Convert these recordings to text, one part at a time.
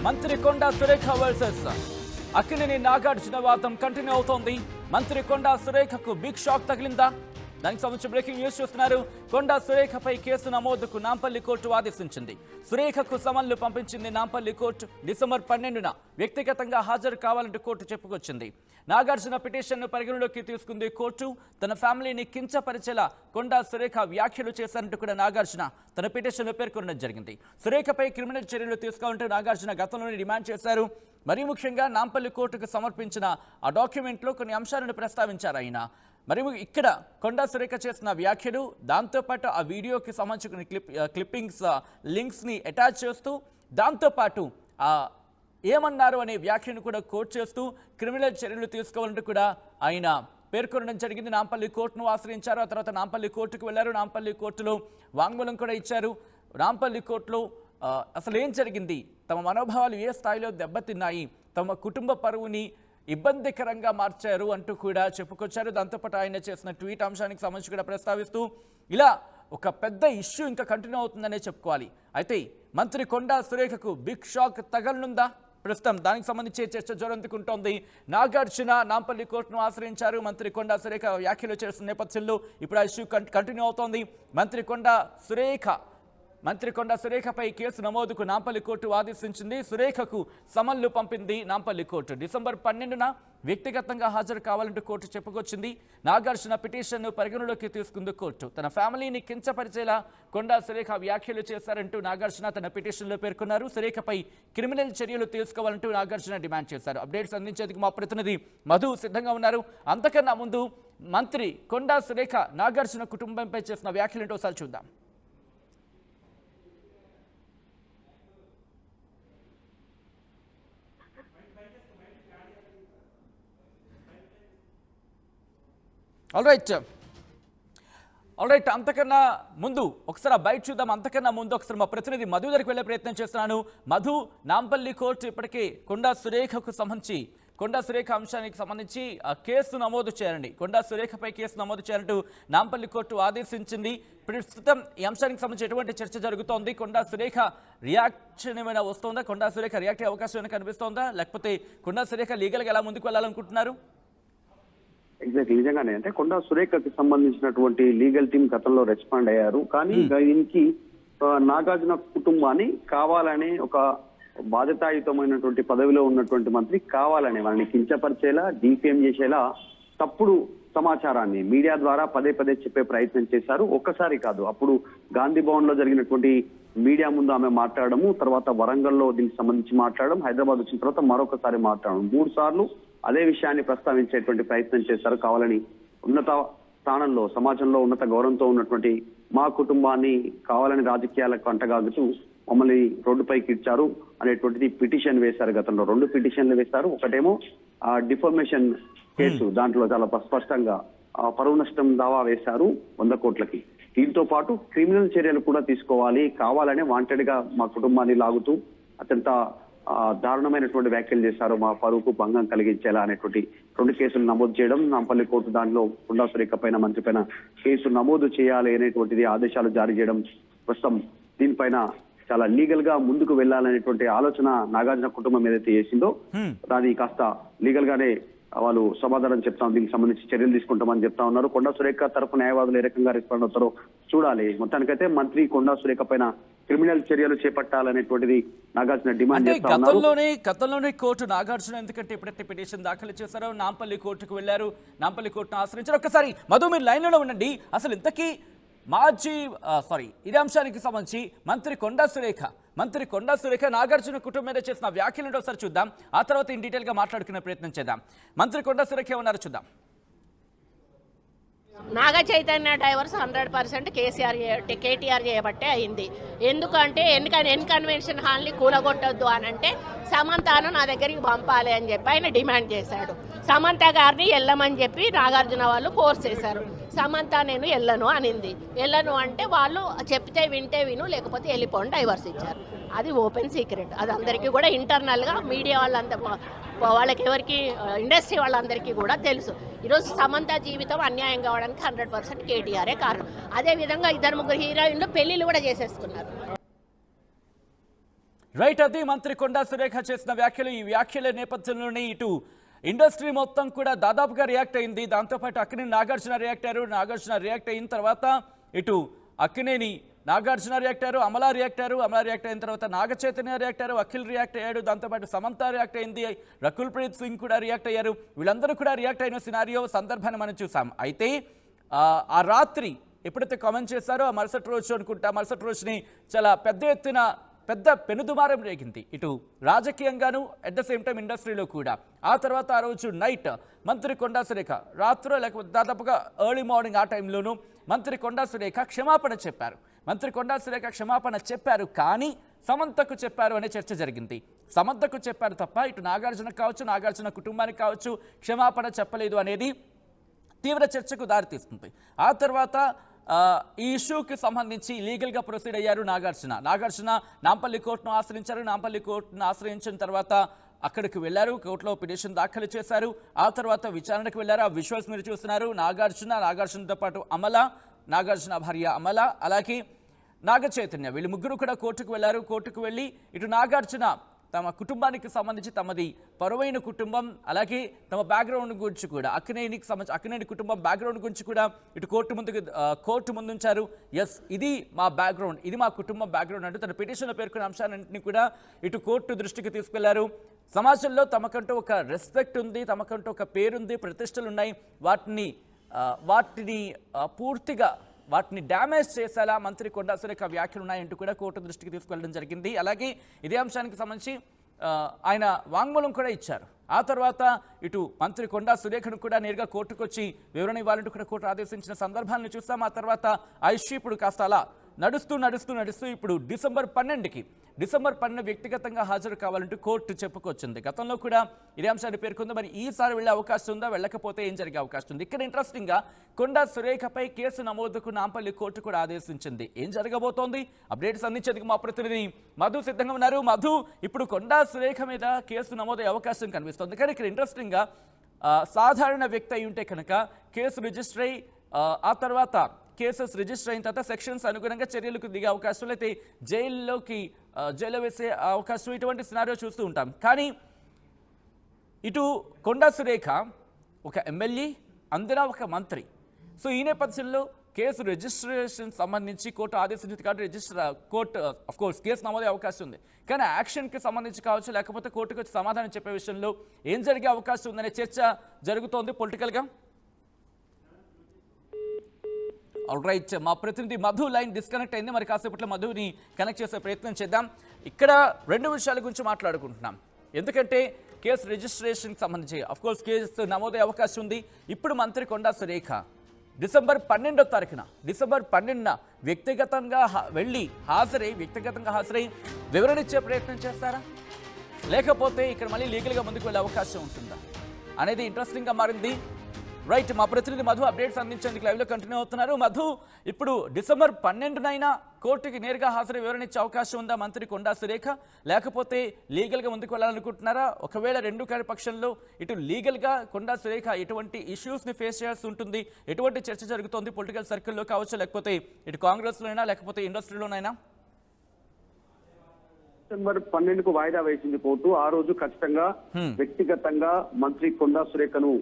మంత్రి కొండా సురేఖ వర్సెస్ అక్కినేని నాగార్జున వాదం కంటిన్యూ అవుతోంది. మంత్రి కొండా సురేఖకు బిగ్ షాక్ తగిలిందా? దానికి సంబంధించి బ్రేకింగ్ న్యూస్ చూస్తున్నారు. కొండా సురేఖపై కేసు నమోదుకు నాంపల్లి కోర్టు ఆదేశించింది. సురేఖకు సమన్లు పంపించింది నాంపల్లి కోర్టు. డిసెంబర్ 12న వ్యక్తిగతంగా హాజరు కావాలంటూ కోర్టు చెప్పుకొచ్చింది. నాగార్జున పిటిషన్ను పరిగణలోకి తీసుకుంది కోర్టు. తన ఫ్యామిలీని కించపరిచేలా కొండా సురేఖ వ్యాఖ్యలు చేశారంటూ కూడా నాగార్జున తన పిటిషన్లో పేర్కొనడం జరిగింది. సురేఖపై క్రిమినల్ చర్యలు తీసుకోవాలంటూ నాగార్జున గతంలోనే డిమాండ్ చేశారు. మరీ ముఖ్యంగా నాంపల్లి కోర్టుకు సమర్పించిన ఆ డాక్యుమెంట్లో కొన్ని అంశాలను ప్రస్తావించారు ఆయన. మరియు ఇక్కడ కొండా సురేఖ చేసిన వ్యాఖ్యలు, దాంతోపాటు ఆ వీడియోకి సంబంధించిన క్లిప్పింగ్స్ లింక్స్ని అటాచ్ చేస్తూ, దాంతోపాటు ఏమన్నారు అనే వ్యాఖ్యను కూడా కోట్ చేస్తూ క్రిమినల్ చర్యలు తీసుకోవాలంటూ కూడా ఆయన పేర్కొనడం జరిగింది. నాంపల్లి కోర్టును ఆశ్రయించారు. ఆ తర్వాత నాంపల్లి కోర్టుకు వెళ్లారు. నాంపల్లి కోర్టులో వాంగ్మూలం కూడా ఇచ్చారు. నాంపల్లి కోర్టులో అసలు ఏం జరిగింది, తమ మనోభావాలు ఏ స్థాయిలో దెబ్బతిన్నాయి, తమ కుటుంబ పరువుని ఇబ్బందికరంగా మార్చారు అంటూ కూడా చెప్పుకొచ్చారు. దాంతోపాటు ఆయన చేసిన ట్వీట్ అంశానికి సంబంధించి కూడా ప్రస్తావిస్తూ ఇలా ఒక పెద్ద ఇష్యూ ఇంకా కంటిన్యూ అవుతుందనే చెప్పుకోవాలి. అయితే మంత్రి కొండా సురేఖకు బిగ్ షాక్ తగలనుందా? ప్రస్తుతం దానికి సంబంధించి చర్చ జోరందుకుంటోంది. నాగార్జున నాంపల్లి కోర్టును ఆశ్రయించారు. మంత్రి కొండా సురేఖ వ్యాఖ్యలు చేస్తున్న నేపథ్యంలో ఇప్పుడు ఆ ఇష్యూ కంటిన్యూ అవుతోంది. మంత్రి కొండా సురేఖపై కేసు నమోదుకు నాంపల్లి కోర్టు ఆదేశించింది. సురేఖకు సమన్లు పంపింది నాంపల్లి కోర్టు. డిసెంబర్ 12న వ్యక్తిగతంగా హాజరు కావాలంటూ కోర్టు చెప్పుకొచ్చింది. నాగార్జున పిటిషన్ను పరిగణలోకి తీసుకుంది కోర్టు. తన ఫ్యామిలీని కించపరిచేలా కొండా సురేఖ వ్యాఖ్యలు చేశారంటూ నాగార్జున తన పిటిషన్లో పేర్కొన్నారు. సురేఖపై క్రిమినల్ చర్యలు తీసుకోవాలంటూ నాగార్జున డిమాండ్ చేశారు. అప్డేట్స్ అందించేందుకు మా ప్రతినిధి మధు సిద్ధంగా ఉన్నారు. అంతకన్నా ముందు మంత్రి కొండా సురేఖ నాగార్జున కుటుంబంపై చేసిన వ్యాఖ్యలేంటో ఒకసారి చూద్దాం. ఆల్ రైట్ అంతకన్నా ముందు ఒకసారి బయట చూద్దాం. అంతకన్నా ముందు ఒకసారి మా ప్రతినిధి మధు దగ్గరికి వెళ్ళే ప్రయత్నం చేస్తున్నాను. మధు, నాంపల్లి కోర్టు ఇప్పటికే కొండా సురేఖ అంశానికి సంబంధించి కేసు నమోదు చేయాలండి, కొండా సురేఖపై కేసు నమోదు చేయాలంటూ నాంపల్లి కోర్టు ఆదేశించింది. ప్రస్తుతం ఈ అంశానికి సంబంధించి ఎటువంటి చర్చ జరుగుతోంది? కొండా సురేఖ రియాక్షన్ ఏమైనా వస్తుందా? కొండా సురేఖ రియాక్ట్ అయ్యే అవకాశం ఏమైనా కనిపిస్తోందా? లేకపోతే కొండా సురేఖ లీగల్గా ఎలా ముందుకు వెళ్ళాలనుకుంటున్నారు? ఎగ్జాక్ట్ నిజంగానే అంటే కొండా సురేఖకి సంబంధించినటువంటి లీగల్ టీం గతంలో రెస్పాండ్ అయ్యారు. కానీ దీనికి నాగార్జున కుటుంబాన్ని కావాలని ఒక బాధ్యతాయుతమైనటువంటి పదవిలో ఉన్నటువంటి మంత్రి కావాలని వాళ్ళని కించపరిచేలా, డిఫేమ్ చేసేలా తప్పుడు సమాచారాన్ని మీడియా ద్వారా పదే పదే చెప్పే ప్రయత్నం చేశారు. ఒక్కసారి కాదు, అప్పుడు గాంధీ భవన్ లో జరిగినటువంటి మీడియా ముందు ఆమె మాట్లాడము, తర్వాత వరంగల్లో దీనికి సంబంధించి మాట్లాడడం, హైదరాబాద్ వచ్చిన తర్వాత మరొకసారి మాట్లాడడం, 3 సార్లు అదే విషయాన్ని ప్రస్తావించేటువంటి ప్రయత్నం చేశారు. కావాలని ఉన్నత స్థానంలో, సమాజంలో ఉన్నత గౌరవంతో ఉన్నటువంటి మా కుటుంబాన్ని కావాలని రాజకీయాలకు అంటగాగుతూ మమ్మల్ని రోడ్డుపైకి ఇచ్చారు అనేటువంటిది పిటిషన్ వేశారు. గతంలో 2 పిటిషన్లు వేశారు. ఒకటేమో డిఫర్మేషన్ కేసు, దాంట్లో చాలా స్పష్టంగా పరువు నష్టం దావా వేశారు 100 కోట్లకి. దీంతో పాటు క్రిమినల్ చర్యలు కూడా తీసుకోవాలి, కావాలనే వాంటెడ్ గా మా కుటుంబాన్ని లాగుతూ అత్యంత దారుణమైనటువంటి వ్యాఖ్యలు చేశారు, మా పరువుకు భంగం కలిగించేలా అనేటువంటి 2 కేసులు నమోదు చేయడం. నాంపల్లి కోర్టు దాంట్లో కొండా సురేఖ పైన, మంత్రి పైన కేసు నమోదు చేయాలి అనేటువంటిది ఆదేశాలు జారీ చేయడం. ప్రస్తుతం దీనిపైన చాలా లీగల్ గా ముందుకు వెళ్లాలనేటువంటి ఆలోచన నాగార్జున కుటుంబం ఏదైతే చేసిందో దాని కాస్త లీగల్ గానే వాళ్ళు సమాధానం చెప్తాం, దీనికి సంబంధించి చర్యలు తీసుకుంటామని చెప్తా ఉన్నారు. కొండా సురేఖ తరపు న్యాయవాదులు ఏ రకంగా రెస్పాండ్ అవుతారో చూడాలి. మొత్తానికైతే మంత్రి కొండా సురేఖ పైన క్రిమినల్ చర్యలు చేపట్టాలనేటువంటిది నాగార్జున డిమాండ్ చేస్తా ఉన్నారు. గతంలోనే కోర్టు నాగార్జున ఎందుకంటే ఎప్పుడైతే పిటిషన్ దాఖలు చేశారో నాంపల్లి కోర్టుకు వెళ్లారు, నాంపల్లి కోర్టును ఆశ్రయించారు. ఒక్కసారి మధు మీరు లైన్లో ఉండండి. అసలు ఇంతకీ ఇదే అంశానికి సంబంధించి మంత్రి కొండా సురేఖ నాగార్జున కుటుంబం మీద చేసిన వ్యాఖ్యలను ఒకసారి చూద్దాం. ఆ తర్వాత ఇన్ డీటెయిల్ గా మాట్లాడుకునే ప్రయత్నం చేద్దాం. మంత్రి కొండా సురేఖ ఏమన్నారో చూద్దాం. నాగ చైతన్య డైవర్స్ 100% కేటీఆర్ చేయబట్టే అయింది. ఎందుకంటే కన్వెన్షన్ హాల్ని కూలగొట్టొద్దు అని అంటే సమంతను నా దగ్గరికి పంపాలి అని చెప్పి ఆయన డిమాండ్ చేశాడు. సమంత గారిని వెళ్ళమని చెప్పి నాగార్జున వాళ్ళు ఫోర్స్ చేశారు. సమంత నేను వెళ్ళను అనింది. వెళ్ళను అంటే వాళ్ళు చెప్తే వింటే విను, లేకపోతే వెళ్ళిపోండి, డైవర్స్ ఇచ్చారు. అది ఓపెన్ సీక్రెట్. అది అందరికీ కూడా ఇంటర్నల్గా మీడియా వాళ్ళకి ఎవరికి ఇండస్ట్రీ వాళ్ళందరికీ కూడా తెలుసు. ఈరోజు సమంత జీవితం అన్యాయం కావడానికి 100% కేటీఆరే కారణం. అదేవిధంగా 2-3 హీరోయిన్లు పెళ్లిళ్ళు కూడా చేసేసుకున్నారు. రైట్, అది మంత్రి కొండా సురేఖ చేసిన వ్యాఖ్యలు. ఈ వ్యాఖ్యల నేపథ్యంలోనే ఇటు ఇండస్ట్రీ మొత్తం కూడా దాదాపుగా రియాక్ట్ అయింది. దాంతోపాటు అక్కినేని నాగార్జున రియాక్ట్ అయ్యారు. నాగార్జున రియాక్ట్ అయిన తర్వాత ఇటు అక్కినేని నాగార్జున రియాక్ట్ అయ్యారు, అమలా రియాక్ట్ అయ్యారు. అమలా రియాక్ట్ అయిన తర్వాత నాగ చైతన్య రియాక్ట్ అయ్యారు, అఖిల్ రియాక్ట్ అయ్యాడు. దాంతోపాటు సమంత రియాక్ట్ అయింది, రకుల్ ప్రీత్ సింగ్ కూడా రియాక్ట్ అయ్యారు. వీళ్ళందరూ కూడా రియాక్ట్ అయిన సినారియో సందర్భాన్ని మనం చూసాం. అయితే ఆ రాత్రి ఎప్పుడైతే కామెంట్ చేశారో ఆ మరుసటి రోజు అనుకుంటా, మరుసటి రోజుని చాలా పెద్ద ఎత్తున పెద్ద పెనుదుమారం రేగింది, ఇటు రాజకీయంగాను అట్ ద సేమ్ టైం ఇండస్ట్రీలో కూడా. ఆ తర్వాత ఆ రోజు నైట్ మంత్రి కొండా సురేఖ రాత్రి లేకపోతే దాదాపుగా ఎర్లీ మార్నింగ్ ఆ టైంలోనూ మంత్రి కొండా సురేఖ క్షమాపణ చెప్పారు. మంత్రి కొండా సురేఖ క్షమాపణ చెప్పారు, కానీ సమంతకు చెప్పారు అనే చర్చ జరిగింది. సమంతకు చెప్పారు తప్ప ఇటు నాగార్జున కావచ్చు, నాగార్జున కుటుంబానికి కావచ్చు క్షమాపణ చెప్పలేదు అనేది తీవ్ర చర్చకు దారితీస్తుంది. ఆ తర్వాత ఈ ఇష్యూకి సంబంధించి లీగల్గా ప్రొసీడ్ అయ్యారు నాగార్జున నాంపల్లి కోర్టును ఆశ్రయించారు. నాంపల్లి కోర్టును ఆశ్రయించిన తర్వాత అక్కడికి వెళ్ళారు, కోర్టులో పిటిషన్ దాఖలు చేశారు. ఆ తర్వాత విచారణకు వెళ్ళారు. ఆ విజువల్స్ మీరు చూస్తున్నారు. నాగార్జునతో పాటు నాగార్జున భార్య అమల, అలాగే నాగ చైతన్య, వీళ్ళు ముగ్గురు కూడా కోర్టుకు వెళ్ళారు. కోర్టుకు వెళ్ళి ఇటు నాగార్జున తమ కుటుంబానికి సంబంధించి తమది పరువైన కుటుంబం, అలాగే తమ బ్యాక్గ్రౌండ్ గురించి కూడా అక్కినేని కుటుంబం బ్యాక్గ్రౌండ్ గురించి కూడా ఇటు కోర్టు ముందుంచారు. ఎస్, ఇది మా బ్యాక్గ్రౌండ్, ఇది మా కుటుంబం బ్యాక్గ్రౌండ్ అంటూ తన పిటిషన్లో పేర్కొన్న అంశాలన్నింటినీ కూడా ఇటు కోర్టు దృష్టికి తీసుకెళ్లారు. సమాజంలో తమకంటూ ఒక రెస్పెక్ట్ ఉంది, తమకంటూ ఒక పేరుంది, ప్రతిష్టలు ఉన్నాయి. వాటిని పూర్తిగా డ్యామేజ్ చేసేలా మంత్రి కొండా సురేఖ వ్యాఖ్యలు ఉన్నాయంటూ కూడా కోర్టు దృష్టికి తీసుకెళ్లడం జరిగింది. అలాగే ఇదే అంశానికి సంబంధించి ఆయన వాంగ్మూలం కూడా ఇచ్చారు. ఆ తర్వాత ఇటు మంత్రి కొండా సురేఖను కూడా నేరుగా కోర్టుకు వచ్చి వివరణ ఇవ్వాలంటూ కూడా కోర్టు ఆదేశించిన సందర్భాలను చూస్తాం. ఆ తర్వాత ఆ ఇష్యూ ఇప్పుడు కాస్త అలా నడుస్తూ ఇప్పుడు డిసెంబర్ 12 వ్యక్తిగతంగా హాజరు కావాలంటూ కోర్టు చెప్పుకొచ్చింది. గతంలో కూడా ఇదే అంశాన్ని పేర్కొంది. మరి ఈసారి వెళ్ళే అవకాశం ఉందా, వెళ్ళకపోతే ఏం జరిగే అవకాశం ఉంది? ఇక్కడ ఇంట్రెస్టింగ్గా కొండా సురేఖపై కేసు నమోదుకు నాంపల్లి కోర్టు కూడా ఆదేశించింది. ఏం జరగబోతోంది? అప్డేట్స్ అందించేందుకు మా ప్రతినిధి మధు సిద్ధంగా ఉన్నారు. మధు, ఇప్పుడు కొండా సురేఖ మీద కేసు నమోదయ్యే అవకాశం కనిపిస్తుంది. కానీ ఇక్కడ ఇంట్రెస్టింగ్గా సాధారణ వ్యక్తి అయి ఉంటే కనుక కేసు రిజిస్టర్ అయ్యి ఆ తర్వాత కేసెస్ రిజిస్టర్ అయిన తర్వాత సెక్షన్స్ అనుగుణంగా చర్యలకు దిగే అవకాశం, అయితే జైల్లో వేసే అవకాశం, ఇటువంటి సినారియో చూస్తూ ఉంటాం. కానీ ఇటు కొండా సురేఖ ఒక ఎమ్మెల్యే, అందున ఒక మంత్రి. సో ఈ నేపథ్యంలో కేసు రిజిస్ట్రేషన్ సంబంధించి కోర్టు ఆదేశించింది కాబట్టి కోర్టు అఫ్కోర్స్ కేసు నమోదే అవకాశం ఉంది. కానీ యాక్షన్కి సంబంధించి కావచ్చు, లేకపోతే కోర్టుకు వచ్చి సమాధానం చెప్పే విషయంలో ఏం జరిగే అవకాశం ఉందనే చర్చ జరుగుతోంది పొలిటికల్గా. ఆల్రైట్, మా ప్రతినిధి మధు లైన్ డిస్కనెక్ట్ అయింది. మరి కాసేపట్లో మధుని కనెక్ట్ చేసే ప్రయత్నం చేద్దాం. ఇక్కడ రెండు విషయాల గురించి మాట్లాడుకుంటున్నాం. ఎందుకంటే కేసు రిజిస్ట్రేషన్కి సంబంధించి అఫ్కోర్స్ కేసు నమోదయ్యే అవకాశం ఉంది. ఇప్పుడు మంత్రి కొండా సురేఖ డిసెంబర్ 12న వ్యక్తిగతంగా హాజరై వివరణ ఇచ్చే ప్రయత్నం చేస్తారా, లేకపోతే ఇక్కడ మళ్ళీ లీగల్గా ముందుకు వెళ్ళే అవకాశం ఉంటుందా అనేది ఇంట్రెస్టింగ్గా మారింది. రైట్, మా ప్రతినిధి మధు అప్డేట్స్ అందించేందుకు లైవ్లో కంటిన్యూ అవుతున్నారు. మధు, ఇప్పుడు డిసెంబర్ 12నైనా కోర్టుకి నేరుగా హాజరై వివరణ ఇచ్చే అవకాశం ఉందా మంత్రి కొండా సురేఖ, లేకపోతే లీగల్గా ముందుకు వెళ్ళాలనుకుంటున్నారా? ఒకవేళ రెండు కాని పక్షంలో ఇటు లీగల్గా కొండా సురేఖ ఎటువంటి ఇష్యూస్ని ఫేస్ చేయాల్సి ఉంటుంది, ఎటువంటి చర్చ జరుగుతోంది పొలిటికల్ సర్కిల్లో కావచ్చు, లేకపోతే ఇటు కాంగ్రెస్లోనైనా లేకపోతే ఇండస్ట్రీలోనైనా? డిసెంబర్ 12కు వాయిదా వేసింది కోర్టు. ఆ రోజు ఖచ్చితంగా వ్యక్తిగతంగా మంత్రి కొండా సురేఖను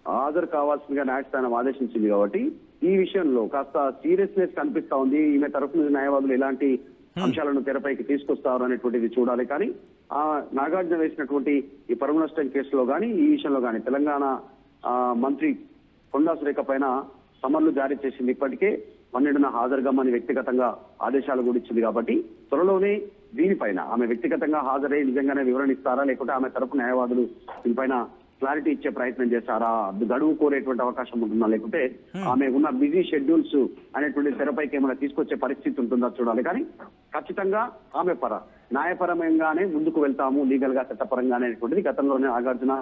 హాజరు కావాల్సిందిగా న్యాయస్థానం ఆదేశించింది. కాబట్టి ఈ విషయంలో కాస్త సీరియస్నెస్ కనిపిస్తా ఉంది. ఈమె తరఫున న్యాయవాదులు ఎలాంటి అంశాలను తెరపైకి తీసుకొస్తారు అనేటువంటిది చూడాలి. కానీ నాగార్జున వేసినటువంటి ఈ పరువు నష్టం కేసులో కానీ ఈ విషయంలో కానీ తెలంగాణ మంత్రి కొండా సురేఖ పైన సమన్లు జారీ చేసింది. ఇప్పటికే 12న హాజరుగామని వ్యక్తిగతంగా ఆదేశాలు కూడా ఇచ్చింది. కాబట్టి త్వరలోనే దీనిపైన ఆమె వ్యక్తిగతంగా హాజరై నిజంగానే వివరణ ఇస్తారా, లేకుంటే ఆమె తరఫు న్యాయవాదులు దీనిపైన క్లారిటీ ఇచ్చే ప్రయత్నం చేస్తారా, గడువు కోరేటువంటి అవకాశం ఉంటుందా, లేకుంటే ఆమె ఉన్న బిజీ షెడ్యూల్స్ అనేటువంటి తెరపైకి ఏమైనా తీసుకొచ్చే పరిస్థితి ఉంటుందా చూడాలి. కానీ ఖచ్చితంగా ఆమె న్యాయపరంగానే ముందుకు వెళ్తాము, లీగల్ గా చట్టపరంగానే అనేటువంటిది గతంలోనే నాగార్జున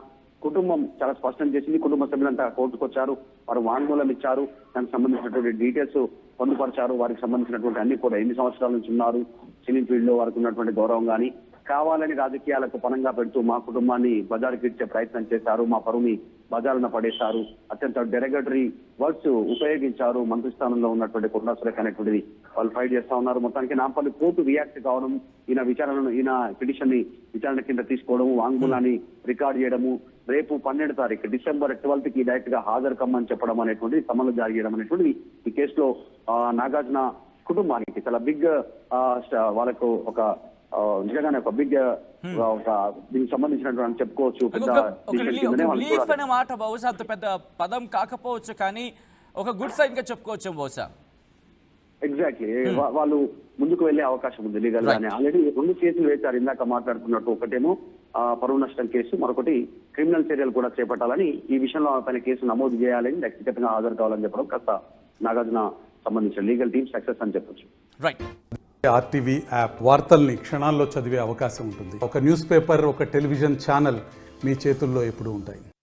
కుటుంబం చాలా స్పష్టం చేసింది. కుటుంబ సభ్యులంతా కోర్టుకు వచ్చారు, వారు వాంగ్మూలం ఇచ్చారు, దానికి సంబంధించినటువంటి డీటెయిల్స్ పొందుపరిచారు. వారికి సంబంధించినటువంటి అన్ని కూడా ఎన్ని సంవత్సరాల నుంచి ఉన్నారు, సినీ ఫీల్డ్ లో వారికి ఉన్నటువంటి గౌరవం కానీ కావాలని రాజకీయాలకు పనంగా పెడుతూ మా కుటుంబాన్ని బజారుకి ఇచ్చే ప్రయత్నం చేశారు, మా పరువుని బజారున పడేశారు, అత్యంత డెరగటరీ వర్డ్స్ ఉపయోగించారు మంత్రి స్థానంలో ఉన్నటువంటి కొండా సురేఖ అనేటువంటిది వాళ్ళు ఫైట్ చేస్తా ఉన్నారు. మొత్తానికి నాంపల్లి కోర్టు రియాక్ట్ కావడం, ఈయన పిటిషన్ ని విచారణ కింద తీసుకోవడము, వాంగ్మూలాన్ని రికార్డ్ చేయడము, రేపు 12 తారీఖు డిసెంబర్ 12 కి డైరెక్ట్ గా హాజరు కమ్మని చెప్పడం అనేటువంటిది, సమన్లు జారీ చేయడం అనేటువంటిది ఈ కేసులో నాగార్జున కుటుంబానికి చాలా బిగ్ వాళ్ళకు ఒక నిజంగానే ఒక బిగ్ ఒక దీనికి సంబంధించినటువంటి చెప్పుకోవచ్చు. రిలీఫ్ అనే మాట బహుశా అంత పెద్ద పదం కాకపోవచ్చు, కానీ ఒక గుడ్ సైన్ గా చెప్పుకోవచ్చు బహుశా. ఎగ్జాక్ట్లీ వాళ్ళు ముందుకు వెళ్లే అవకాశం ఉంది లీగల్ గానే. ఆల్రెడీ 2 కేసులు వేశారు ఇందాక మాట్లాడుతున్నట్టు. ఒకటేమో పరువు నష్టం కేసు, మరొకటి క్రిమినల్ చర్యలు కూడా చేపట్టాలని, ఈ విషయంలో పైన కేసు నమోదు చేయాలని, వ్యక్తిగతంగా హాజరు కావాలని చెప్పడం కాస్త నాగార్జున సంబంధించిన లీగల్ టీమ్ సక్సెస్ అని చెప్పొచ్చు. రైట్. ఆర్టీవీ యాప్ వార్తల్ని క్షణాల్లో చదివే అవకాశం ఉంటుంది. ఒక న్యూస్ పేపర్, ఒక టెలివిజన్ ఛానల్ మీ చేతుల్లో ఎప్పుడూ ఉంటాయి.